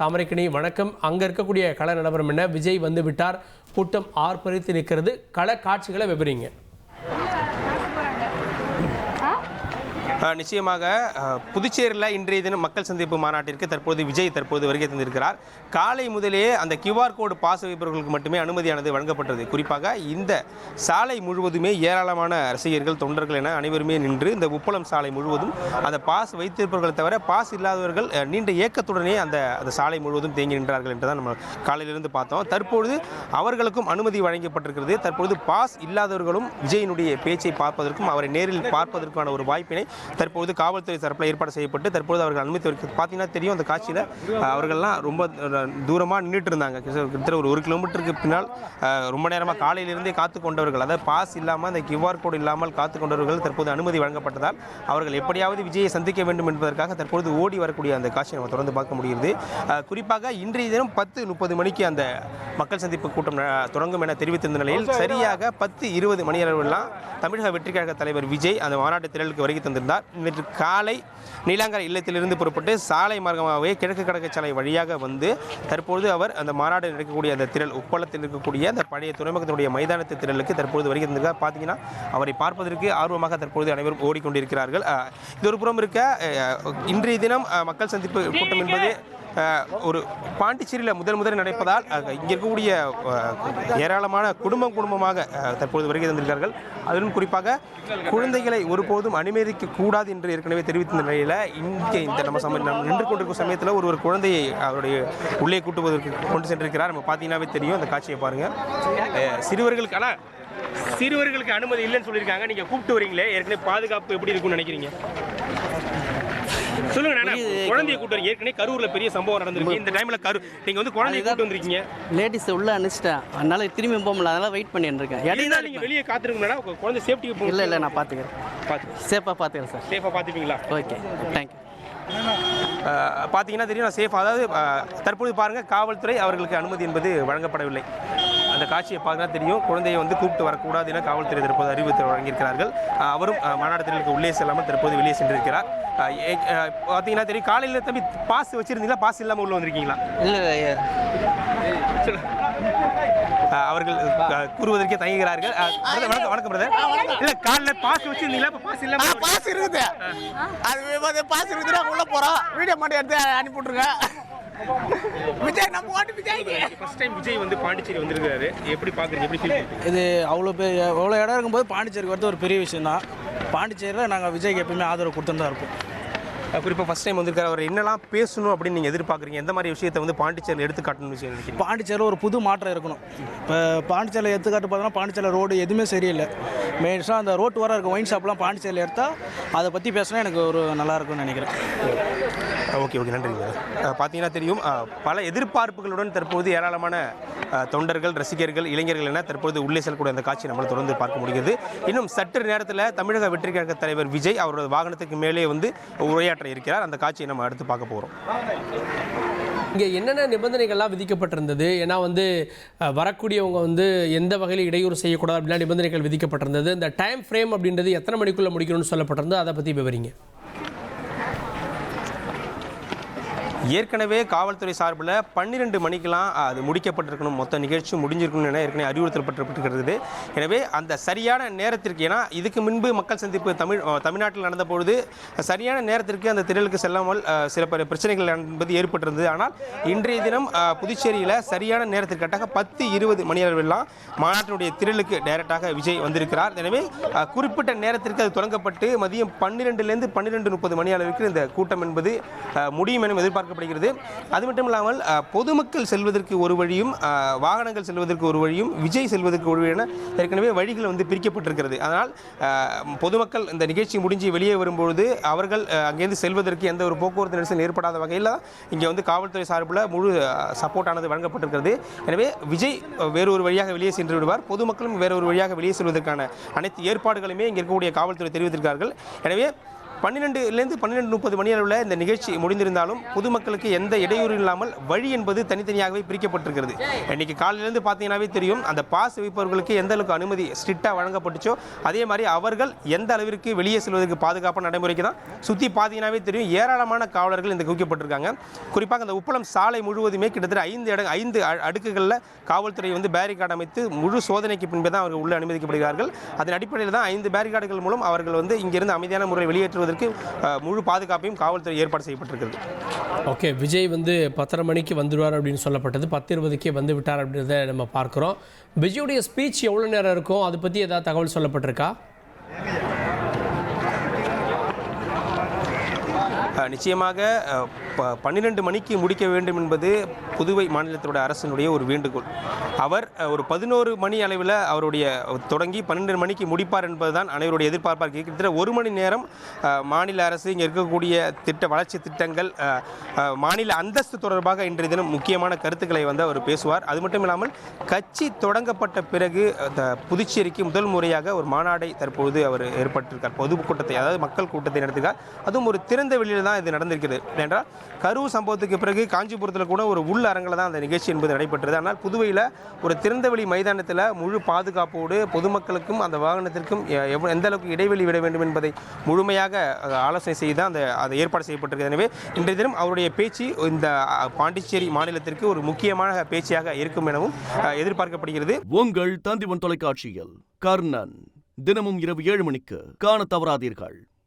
தாமரைக்கணி வணக்கம். அங்கே இருக்கக்கூடிய கள நிலவரம் என்ன? விஜய் வந்து விட்டார், கூட்டம் ஆர்ப்பரித்து நிற்கிறது, கள காட்சிகளை விவரிங்க. நிச்சயமாக புதுச்சேரியில் இன்றைய தினம் மக்கள் சந்திப்பு மாநாட்டிற்கு தற்போது விஜய் வருகை தந்திருக்கிறார். காலை முதலே அந்த QR கோடு பாஸ் வைப்பவர்களுக்கு மட்டுமே அனுமதியானது வழங்கப்பட்டது. குறிப்பாக இந்த சாலை முழுவதுமே ஏராளமான ரசிகர்கள், தொண்டர்கள் என அனைவருமே நின்று இந்த உப்பளம் சாலை முழுவதும் அந்த பாஸ் வைத்திருப்பவர்கள் தவிர பாஸ் இல்லாதவர்கள் நீண்ட ஏக்கத்துடனே அந்த சாலை முழுவதும் தேங்கி நின்றார்கள் என்றுதான் நம்ம காலையிலிருந்து பார்த்தோம். தற்பொழுது அவர்களுக்கும் அனுமதி வழங்கப்பட்டிருக்கிறது. தற்பொழுது பாஸ் இல்லாதவர்களும் விஜயினுடைய பேச்சை பார்ப்பதற்கும் அவரை நேரில் பார்ப்பதற்கான ஒரு வாய்ப்பினை தற்போது காவல்துறை தரப்பில் ஏற்பாடு செய்யப்பட்டு தற்போது அவர்கள் அனுமதி பார்த்தீங்கன்னா தெரியும். அந்த காட்சியில் அவர்கள்லாம் ரொம்ப தூரமாக நின்றுட்டு இருந்தாங்க. கிட்டத்தட்ட ஒரு 1 கிலோமீட்டருக்கு பின்னால் ரொம்ப நேரமாக காலையிலிருந்தே காத்து கொண்டவர்கள், அதாவது பாஸ் இல்லாமல் அந்த QR கோடு இல்லாமல் காத்து கொண்டவர்கள் தற்போது அனுமதி வழங்கப்பட்டதால் அவர்கள் எப்படியாவது விஜயை சந்திக்க வேண்டும் என்பதற்காக தற்போது ஓடி வரக்கூடிய அந்த காட்சியை நம்ம தொடர்ந்து பார்க்க முடிகிறது. குறிப்பாக இன்றைய தினம் 10:30 மணிக்கு அந்த மக்கள் சந்திப்பு கூட்டம் தொடங்கும் என தெரிவித்திருந்த நிலையில் சரியாக 10:20 மணி அளவிலாம் தமிழக வெற்றி கழக தலைவர் விஜய் அந்த மாநாட்டு திரளுக்கு வருகை தந்திருந்தார். நேற்று காலை நீலாங்கரை இல்லத்திலிருந்து புறப்பட்டு சாலை மார்க்கமாகவே கிழக்கு கடற்கரை வழியாக வந்து தற்பொழுது அவர் அந்த மாநாடு நடக்கக்கூடிய அந்த திரள் உப்பளத்தில் இருக்கக்கூடிய அந்த பழைய துறைமுகத்தினுடைய மைதானத்து திரளுக்கு தற்பொழுது வருகை தந்திருக்கார். பார்த்தீங்கன்னா அவரை பார்ப்பதற்கு ஆர்வமாக தற்பொழுது அனைவரும் ஓடிக்கொண்டிருக்கிறார்கள். இது ஒரு புறம் இருக்க, இன்றைய தினம் மக்கள் சந்திப்பு கூட்டம் என்பது ஒரு பாண்டிச்சேரியில் முதல் நடப்பதால் இங்கே இருக்கக்கூடிய ஏராளமான குடும்பமாக தற்போது வருகை தந்திருக்கிறார்கள். அதிலும் குறிப்பாக குழந்தைகளை ஒருபோதும் அனுமதிக்க கூடாது என்று ஏற்கனவே தெரிவித்த நிலையில் இங்கே இந்த நம்ம நின்று கொண்டிருக்கும் சமயத்தில் ஒரு குழந்தையை அவருடைய உள்ளே கூட்டுவதற்கு கொண்டு சென்றிருக்கிறார். நம்ம பார்த்தீங்கன்னாவே தெரியும். அந்த காட்சியை பாருங்கள். சிறுவர்களுக்கு அனுமதி இல்லைன்னு சொல்லியிருக்காங்க. நீங்கள் கூப்பிட்டு வரீங்களே, ஏற்கனவே பாதுகாப்பு எப்படி இருக்குன்னு நினைக்கிறீங்க? சொல்லுங்க. குழந்தைய கூட்டு வரீங்க, ஏற்கனவே கரூர்ல பெரிய சம்பவம் நடந்திருக்கு. இந்த டைம்ல நீங்க வந்து குழந்தைய கூட்டு வந்திருக்கீங்க. லேடிஸ் உள்ள அனுப்பிச்சிட்டேன், அதனால திரும்பி போக முடியல, அதனால வெயிட் பண்ணிட்டு இருக்கேன். இடையில நீங்க வெளியே காத்துருக்கீங்களா? குழந்தை சேஃப்டிக்கு இல்ல நான் பாத்துக்கிறேன், சேஃபா பாத்துக்கிறேன் சார். சேஃபா பாத்துப்பீங்களா? Okay, thank you. பார்த்தீங்கன்னா தெரியும் சேஃப். அதாவது தற்போது பாருங்கள், காவல்துறை அவர்களுக்கு அனுமதி என்பது வழங்கப்படவில்லை. அந்த காட்சியை பார்த்தீங்கன்னா தெரியும். குழந்தையை வந்து கூப்பிட்டு வரக்கூடாது என காவல்துறை தற்போது அறிவித்து வழங்கியிருக்கிறார்கள். அவரும் மாநாடு திரளுக்கு உள்ளே செல்லாமல் தற்போது வெளியே சென்றிருக்கிறார். பார்த்தீங்கன்னா தெரியும். காலையில் தம்பி பாஸ் வச்சிருந்தீங்களா? பாஸ் இல்லாமல் உள்ள வந்திருக்கீங்களா? இல்லை, அவர்கள் கூறுவதற்கே தயங்குகிறார்கள். வணக்கம் பிரதர். இல்ல காலைல பாஸ் வச்சிருந்தீங்களா? இப்ப பாஸ் இல்லாம பாஸ் இருக்குது. அது பாஸ் இருக்குதுன்னா உள்ள போறோம். வீடியோ மட்டும் எடுத்து அனுப்பி விட்டுருங்க. விஜய் நம்ம ஓட்டு விஜய். ஃபர்ஸ்ட் டைம் விஜய் வந்து பாண்டிச்சேரி வந்திருக்காரு. எப்படி பாக்குறீங்க? எப்படி ஃபீல் பண்ணுறீங்க? இது அவ்வளோ இடம் இருக்கும்போது பாண்டிச்சேரிக்கு வரது ஒரு பெரிய விஷயம் தான். பாண்டிச்சேரியில் நாங்கள் விஜய்க்கு எப்பயுமே ஆதரவு கொடுத்துட்டு தான் இருப்போம். குறிப்பாக ஃபஸ்ட் டைம் வந்திருக்காரு. அவர் என்னெல்லாம் பேசணும் அப்படின்னு நீங்கள் எதிர்பார்க்குறீங்க? எந்த மாதிரி விஷயத்தை வந்து பாண்டிச்சேரியில் எடுத்துக்காட்டணும்னு விஷயம் நினைக்கிறீங்க? பாண்டிச்சேரியில் ஒரு புது மாற்றம் இருக்கணும். இப்போ பாண்டிச்சேரியில் எடுத்துக்காட்டு பார்த்தோன்னா பாண்டிச்சேரியில் ரோடு எதுவுமே சரியில்லை. மெயின்ஸாக அந்த ரோட்டு வர இருக்க ஒயின் ஷாப்லாம் பாண்டிச்சேரியில் எடுத்தால் அதை பற்றி பேசினா எனக்கு ஒரு நல்லாயிருக்கும்னு நினைக்கிறேன். ஓகே, நன்றி. பார்த்தீங்கன்னா தெரியும், பல எதிர்பார்ப்புகளுடன் தற்போது ஏராளமான தொண்டர்கள், ரசிகர்கள், இளைஞர்கள் என தற்போது உள்ளே செல்லக்கூடிய அந்த காட்சி நம்மளால் தொடர்ந்து பார்க்க முடிகிறது. இன்னும் சற்று நேரத்தில் தமிழக வெற்றி கழக தலைவர் விஜய் அவரது வாகனத்துக்கு மேலே வந்து உரையாற்ற இருக்கிறார். அந்த காட்சியை நம்ம அடுத்து பார்க்க போகிறோம். இங்கே என்னென்ன நிபந்தனைகள்லாம் விதிக்கப்பட்டிருந்தது? ஏன்னா வந்து வரக்கூடியவங்க வந்து எந்த வகையில் இடையூறு செய்யக்கூடாது அப்படின்னா நிபந்தனைகள் விதிக்கப்பட்டிருந்தது. இந்த டைம் ஃப்ரேம் அப்படின்றது எத்தனை மணிக்குள்ளே முடிக்கணும்னு சொல்லப்பட்டிருந்தது, அதை பற்றி விவரிங்க. ஏற்கனவே காவல்துறை சார்பில் 12 மணிக்கெலாம் அது முடிக்கப்பட்டிருக்கணும், மொத்த நிகழ்ச்சி முடிஞ்சிருக்கணும் என ஏற்கனவே அறிவுறுத்தப்பட்டிருக்கிறது. எனவே அந்த சரியான நேரத்திற்கு, ஏன்னா இதுக்கு முன்பு மக்கள் சந்திப்பு தமிழ்நாட்டில் நடந்த பொழுது சரியான நேரத்திற்கு அந்த திரளுக்கு செல்லாமல் சில பிரச்சனைகள் என்பது ஏற்பட்டிருந்தது. ஆனால் இன்றைய தினம் புதுச்சேரியில் சரியான நேரத்திற்கு கட்டாக 10:20 மணி அளவிலாம் மாநாட்டினுடைய திரளுக்கு டைரக்டாக விஜய் வந்திருக்கிறார். எனவே குறிப்பிட்ட நேரத்திற்கு அது தொடங்கப்பட்டு மதியம் 12லேருந்து 12:30 மணி அளவிற்கு இந்த கூட்டம் என்பது முடியும் என எதிர்பார்க்க. அது மட்டும் இல்லாமல் பொதுமக்கள் செல்வதற்கு ஒரு வழியும், வாகனங்கள் செல்வதற்கு ஒரு வழியும், விஜய் செல்வதற்கு ஒரு வழி என ஏற்கனவே வழிகள் வந்து பிரிக்கப்பட்டிருக்கிறது. அதனால் பொதுமக்கள் இந்த நிகழ்ச்சி முடிஞ்சு வெளியே வரும்பொழுது அவர்கள் அங்கேருந்து செல்வதற்கு எந்த ஒரு போக்குவரத்து நெரிசல் ஏற்படாத வகையில் இங்கே வந்து காவல்துறை சார்பில் முழு சப்போர்ட்டானது வழங்கப்பட்டிருக்கிறது. எனவே விஜய் வேறொரு வழியாக வெளியே சென்று விடுவார், பொதுமக்களும் வேறொரு வழியாக வெளியே செல்வதற்கான அனைத்து ஏற்பாடுகளுமே இங்கே இருக்கக்கூடிய காவல்துறை தெரிவித்திருக்கிறார்கள். எனவே 12லேருந்து 12:30 மணி அளவில் இந்த நிகழ்ச்சி முடிந்திருந்தாலும் பொதுமக்களுக்கு எந்த இடையூறு இல்லாமல் வழி என்பது தனித்தனியாகவே பிரிக்கப்பட்டிருக்கிறது. இன்னைக்கு காலையிலேருந்து பார்த்தீங்கன்னாவே தெரியும், அந்த பாஸ் வைப்பவர்களுக்கு எந்த அளவுக்கு அனுமதி ஸ்ட்ரிக்டாக வழங்கப்பட்டுச்சோ அதே மாதிரி அவர்கள் எந்த அளவிற்கு வெளியே செல்வதற்கு பாதுகாப்பான நடைமுறைக்கு தான் சுற்றி பார்த்தீங்கன்னாவே தெரியும் ஏராளமான காவலர்கள் இந்த குவிக்கப்பட்டிருக்காங்க. குறிப்பாக அந்த உப்பளம் சாலை முழுவதுமே கிட்டத்தட்ட 5 அடுக்குகளில் காவல்துறை வந்து பேரிகார்டு அமைத்து முழு சோதனைக்கு பின்பு தான் அவர்கள் உள்ள அனுமதிக்கப்படுகிறார்கள். அதன் அடிப்படையில் தான் 5 பேரிகார்டுகள் மூலம் அவர்கள் வந்து இங்கிருந்து அமைதியான முறையில் வெளியேற்றுவதற்கு முழு பாதுகாப்பையும் காவல்துறை ஏற்பாடு செய்யப்பட்டிருக்கிறது. ஓகே, விஜய் வந்து 10:30 மணிக்கு வந்துடுவார் அப்படின்னு சொல்லப்பட்டது. 10:20க்கே வந்து விட்டார் அப்படின்றத நம்ம பார்க்குறோம். விஜயுடைய ஸ்பீச் எவ்வளோ நேரம் இருக்கும், அதை பற்றி ஏதாவது தகவல் சொல்லப்பட்டிருக்கா? நிச்சயமாக 12 மணிக்கு முடிக்க வேண்டும் என்பது புதுவை மாநிலத்தோட அரசினுடைய ஒரு வேண்டுகோள். அவர் ஒரு 11 மணி அளவில் அவருடைய தொடங்கி 12 மணிக்கு முடிப்பார் என்பதுதான் அனைவருடைய எதிர்பார்ப்பாக. கிட்டத்தட்ட 1 மணி நேரம் மாநில அரசு இங்கே இருக்கக்கூடிய வளர்ச்சி திட்டங்கள், மாநில அந்தஸ்து தொடர்பாக இன்றைய தினம் முக்கியமான கருத்துக்களை வந்து அவர் பேசுவார். அது மட்டும் இல்லாமல் கட்சி தொடங்கப்பட்ட பிறகு புதுச்சேரிக்கு முதல் முறையாக ஒரு மாநாடை தற்போது அவர் ஏற்பட்டிருக்கார். பொதுக்கூட்டத்தை, அதாவது மக்கள் கூட்டத்தை நடத்துகிறார். அதுவும் ஒரு திறந்த வெளியில் தான் இது நடந்திருக்கிறது. என்றால் கரூர் சம்பவத்துக்கு பிறகு காஞ்சிபுரத்தில் கூட ஒரு உள் அரங்கில் தான் அந்த நிகழ்ச்சி என்பது நடைபெற்றது. ஆனால் புதுவையில் ஒரு திறந்தவெளி மைதானத்தில் முழு பாதுகாப்போடு பொதுமக்களுக்கும் அந்த வாகனத்திற்கும் எந்த அளவுக்கு இடைவெளி விட வேண்டும் என்பதை முழுமையாக ஆலோசனை செய்து தான் அந்த ஏற்பாடு செய்யப்பட்டிருக்கிறது. எனவே இன்றைய தினம் அவருடைய பேச்சு இந்த பாண்டிச்சேரி மாநிலத்திற்கு ஒரு முக்கியமான பேச்சாக இருக்கும் எனவும் எதிர்பார்க்கப்படுகிறது. உங்கள் தந்திவன் தொலைக்காட்சியில் கர்ணன் தினமும் இரவு 7 மணிக்கு காண தவறாதீர்கள்.